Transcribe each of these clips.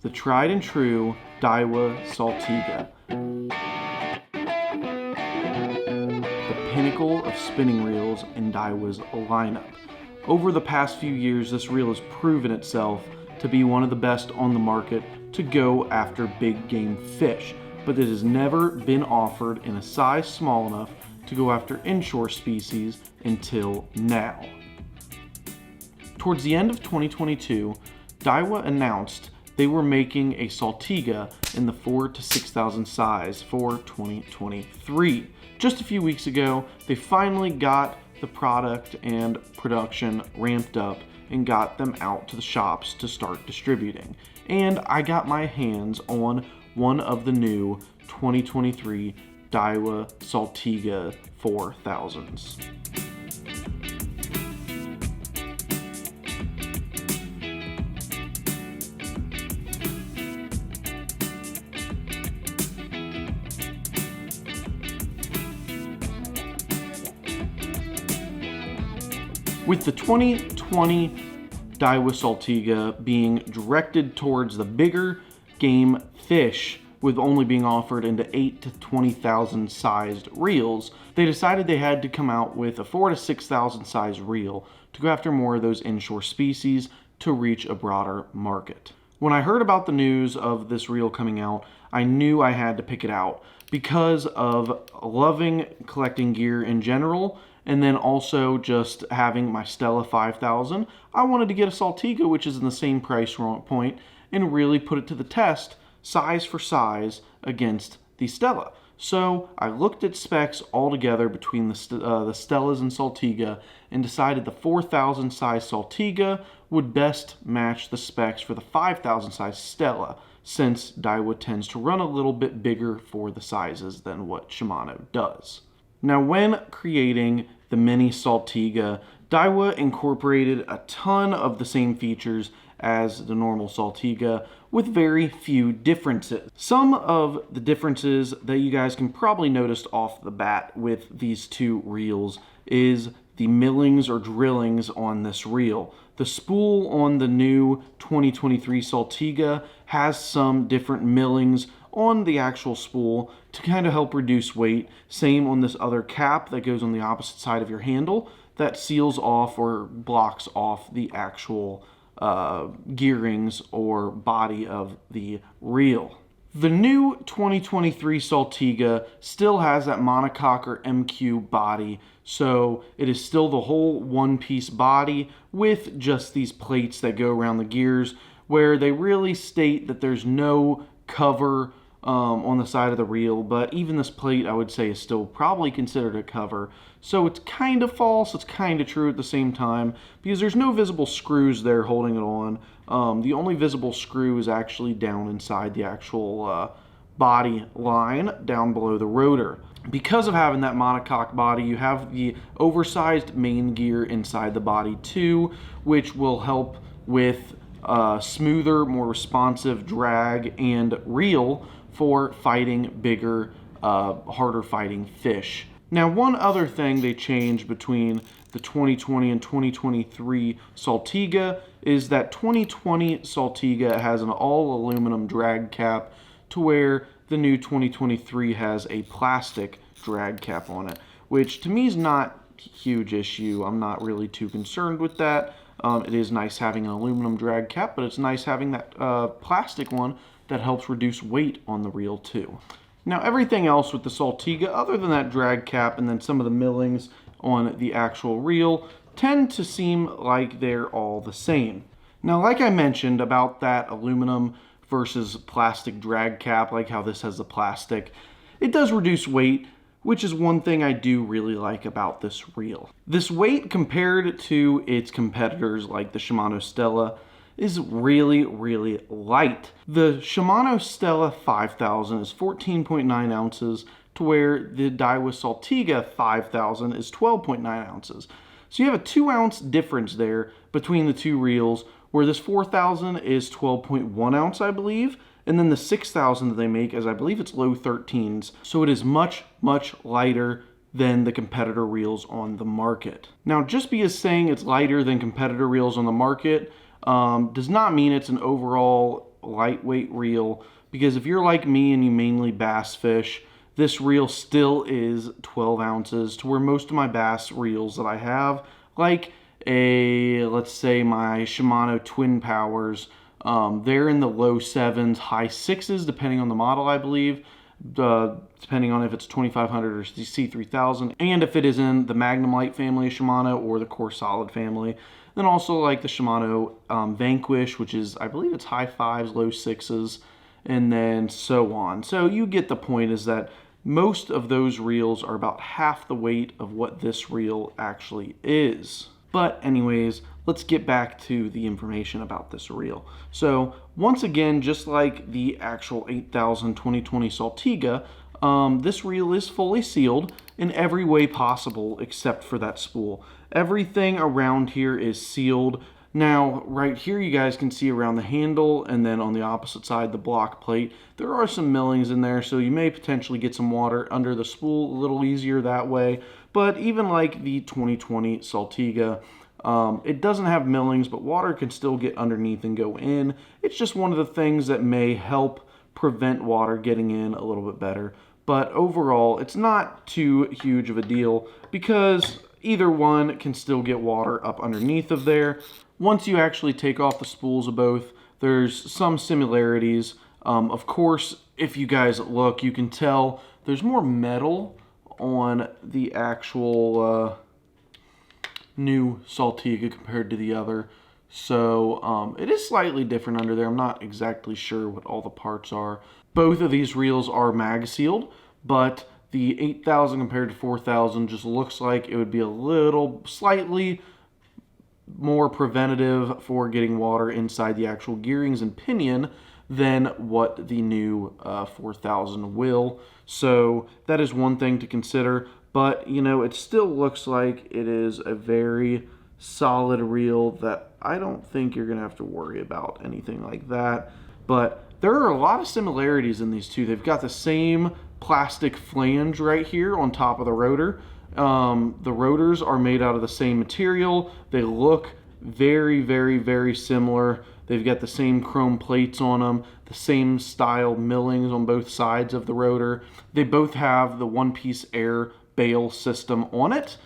the tried and true Daiwa Saltiga. The pinnacle of spinning reels in Daiwa's lineup. Over the past few years, this reel has proven itself to be one of the best on the market to go after big game fish, but it has never been offered in a size small enough to go after inshore species until now. Towards the end of 2022, Daiwa announced they were making a Saltiga in the 4,000 to 6,000 size for 2023. Just a few weeks ago, they finally got the product and production ramped up and got them out to the shops to start distributing. And I got my hands on one of the new 2023 Daiwa Saltiga 4000s. With the 2020 Daiwa Saltiga being directed towards the bigger game fish, with only being offered into 8,000 to 20,000 sized reels, they decided they had to come out with a 4,000 to 6,000 size reel to go after more of those inshore species to reach a broader market. When I heard about the news of this reel coming out, I knew I had to pick it out because of loving collecting gear in general, and then also just having my Stella 5000. I wanted to get a Saltiga, which is in the same price point, and really put it to the test, size for size, against the Stella. So I looked at specs all together between the Stellas and Saltiga and decided the 4,000 size Saltiga would best match the specs for the 5,000 size Stella, since Daiwa tends to run a little bit bigger for the sizes than what Shimano does. Now, when creating the mini Saltiga, Daiwa incorporated a ton of the same features as the normal Saltiga with very few differences. Some of the differences that you guys can probably notice off the bat with these two reels is the millings or drillings on this reel. The spool on the new 2023 Saltiga has some different millings on the actual spool to kind of help reduce weight. Same on this other cap that goes on the opposite side of your handle that seals off or blocks off the actual gearings or body of the reel. The new 2023 Saltiga still has that monocoque or MQ body, so it is still the whole one-piece body with just these plates that go around the gears, where they really state that there's no cover on the side of the reel, but even this plate I would say is still probably considered a cover. So it's kind of false, it's kind of true at the same time, because there's no visible screws there holding it on. The only visible screw is actually down inside the actual body line, down below the rotor. Because of having that monocoque body, you have the oversized main gear inside the body too, which will help with smoother, more responsive drag and reel for fighting bigger, harder fighting fish. Now, one other thing they changed between the 2020 and 2023 Saltiga is that 2020 Saltiga has an all aluminum drag cap, to where the new 2023 has a plastic drag cap on it, which to me is not a huge issue. I'm not really too concerned with that. It is nice having an aluminum drag cap, but it's nice having that plastic one that helps reduce weight on the reel too. Now, everything else with the Saltiga, other than that drag cap and then some of the millings on the actual reel, tend to seem like they're all the same. Now, like I mentioned about that aluminum versus plastic drag cap, like how this has the plastic, it does reduce weight, which is one thing I do really like about this reel. This weight compared to its competitors like the Shimano Stella is really, really light. The Shimano Stella 5000 is 14.9 ounces, to where the Daiwa Saltiga 5000 is 12.9 ounces. So you have a 2-ounce difference there between the two reels, where this 4000 is 12.1 ounce, I believe, and then the 6000 that they make is, I believe it's low 13s. So it is much, much lighter than the competitor reels on the market. Now, just because saying it's lighter than competitor reels on the market does not mean it's an overall lightweight reel, because if you're like me and you mainly bass fish, this reel still is 12 ounces, to where most of my bass reels that I have, like let's say my Shimano Twin Powers, they're in the low 7s, high 6s, depending on the model, I believe, depending on if it's 2500 or C3000, and if it is in the Magnum Light family of Shimano or the Core Solid family. Then also like the Shimano Vanquish, which is, I believe it's high 5s, low 6s, and then so on. So you get the point, is that most of those reels are about half the weight of what this reel actually is. But anyways, let's get back to the information about this reel. So once again, just like the actual 8000 2020 Saltiga, this reel is fully sealed in every way possible except for that spool. Everything around here is sealed. Now, right here you guys can see around the handle, and then on the opposite side, the block plate, there are some millings in there, so you may potentially get some water under the spool a little easier that way. But even like the 2020 Saltiga, it doesn't have millings, but water can still get underneath and go in. It's just one of the things that may help prevent water getting in a little bit better. But overall, it's not too huge of a deal, because either one can still get water up underneath of there. Once you actually take off the spools of both, there's some similarities. Of course, if you guys look, you can tell there's more metal on the actual new Saltiga compared to the other. So it is slightly different under there. I'm not exactly sure what all the parts are. Both of these reels are mag sealed, but the 8000 compared to 4000 just looks like it would be a little slightly more preventative for getting water inside the actual gearings and pinion than what the new 4000 will. So that is one thing to consider. But, you know, it still looks like it is a very solid reel that I don't think you're going to have to worry about anything like that. But there are a lot of similarities in these two. They've got the same plastic flange right here on top of the rotor. The rotors are made out of the same material. They look very, very, very similar. They've got the same chrome plates on them, the same style millings on both sides of the rotor. They both have the one-piece air bail system on it,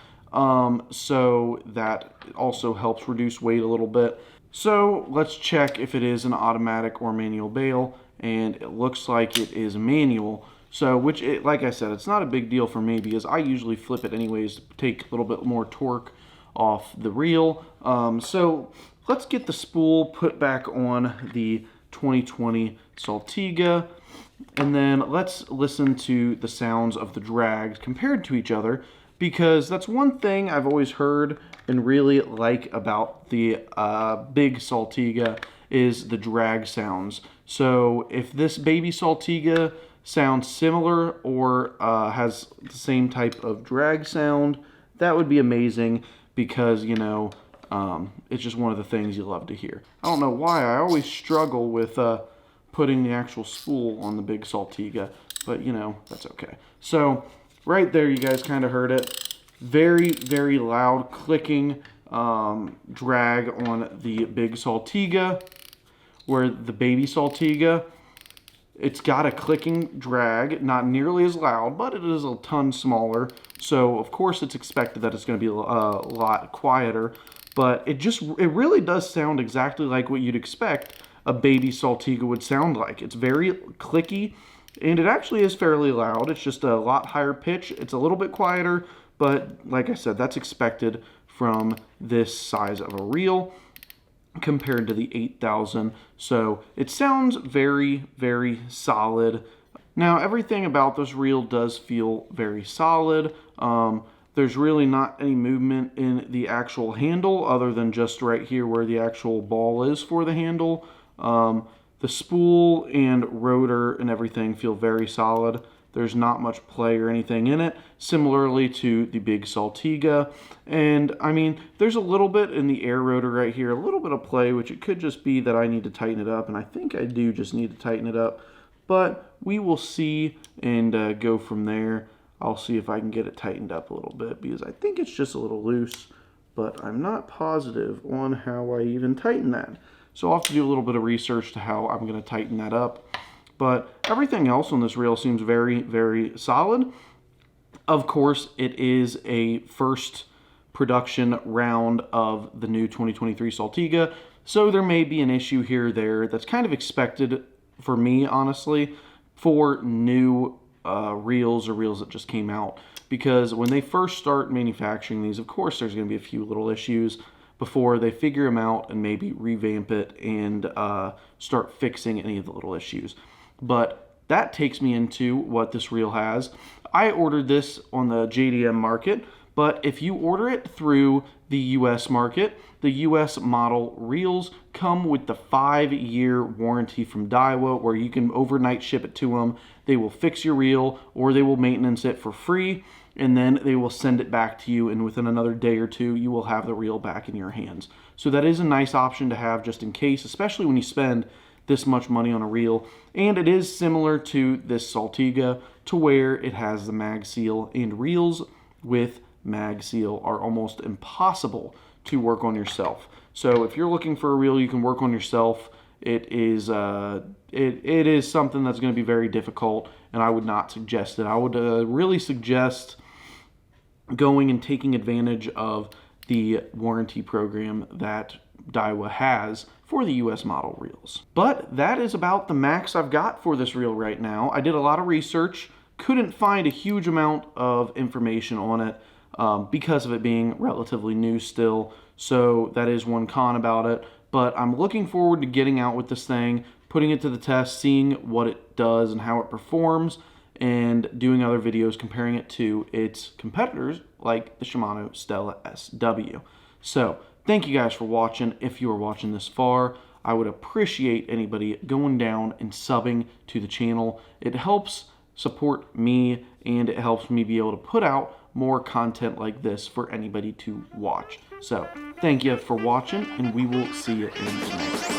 so that also helps reduce weight a little bit. So let's check if it is an automatic or manual bail, and it looks like it is manual. So, like I said, it's not a big deal for me, because I usually flip it anyways to take a little bit more torque off the reel. So let's get the spool put back on the 2020 Saltiga, and then let's listen to the sounds of the drags compared to each other, because that's one thing I've always heard and really like about the big Saltiga is the drag sounds. So if this baby Saltiga sounds similar or has the same type of drag sound, that would be amazing, because, you know, it's just one of the things you love to hear. I don't know why I always struggle with putting the actual spool on the big Saltiga, but, you know, that's okay. So right there, you guys kind of heard it. Very, very loud clicking drag on the big Saltiga, where the baby Saltiga, it's got a clicking drag, not nearly as loud, but it is a ton smaller. So of course it's expected that it's going to be a lot quieter, but it really does sound exactly like what you'd expect a baby Saltiga would sound like. It's very clicky, and it actually is fairly loud. It's just a lot higher pitch. It's a little bit quieter, but like I said, that's expected from this size of a reel compared to the 8000. So it sounds very, very solid. Now, everything about this reel does feel very solid. There's really not any movement in the actual handle other than just right here where the actual ball is for the handle. The spool and rotor and everything feel very solid. There's not much play or anything in it, similarly to the big Saltiga. And I mean, there's a little bit in the air rotor right here, a little bit of play, which it could just be that I need to tighten it up, and I think I do just need to tighten it up. But we will see and go from there. I'll see if I can get it tightened up a little bit, because I think it's just a little loose, but I'm not positive on how I even tighten that. So I'll have to do a little bit of research to how I'm going to tighten that up. But everything else on this reel seems very, very solid. Of course, it is a first production round of the new 2023 Saltiga, so there may be an issue here or there that's kind of expected for me, honestly, for new reels or reels that just came out. Because when they first start manufacturing these, of course, there's going to be a few little issues before they figure them out and maybe revamp it and start fixing any of the little issues. But that takes me into what this reel has. I ordered this on the JDM market, but if you order it through the US market, the US model reels come with the 5-year warranty from Daiwa, where you can overnight ship it to them. They will fix your reel or they will maintenance it for free, and then they will send it back to you, and within another day or two you will have the reel back in your hands. So that is a nice option to have just in case, especially when you spend this much money on a reel. And it is similar to this Saltiga, to where it has the mag seal, and reels with mag seal are almost impossible to work on yourself. So if you're looking for a reel you can work on yourself, it is something that's going to be very difficult, and I would not suggest it. I would really suggest going and taking advantage of the warranty program that Daiwa has for the US model reels. But that is about the max I've got for this reel right now. I did a lot of research, couldn't find a huge amount of information on it because of it being relatively new still. So that is one con about it. But I'm looking forward to getting out with this thing, putting it to the test, seeing what it does and how it performs, and doing other videos comparing it to its competitors like the Shimano Stella SW. So thank you guys for watching. If you are watching this far, I would appreciate anybody going down and subbing to the channel. It helps support me, and it helps me be able to put out more content like this for anybody to watch. So thank you for watching, and we will see you in the next one.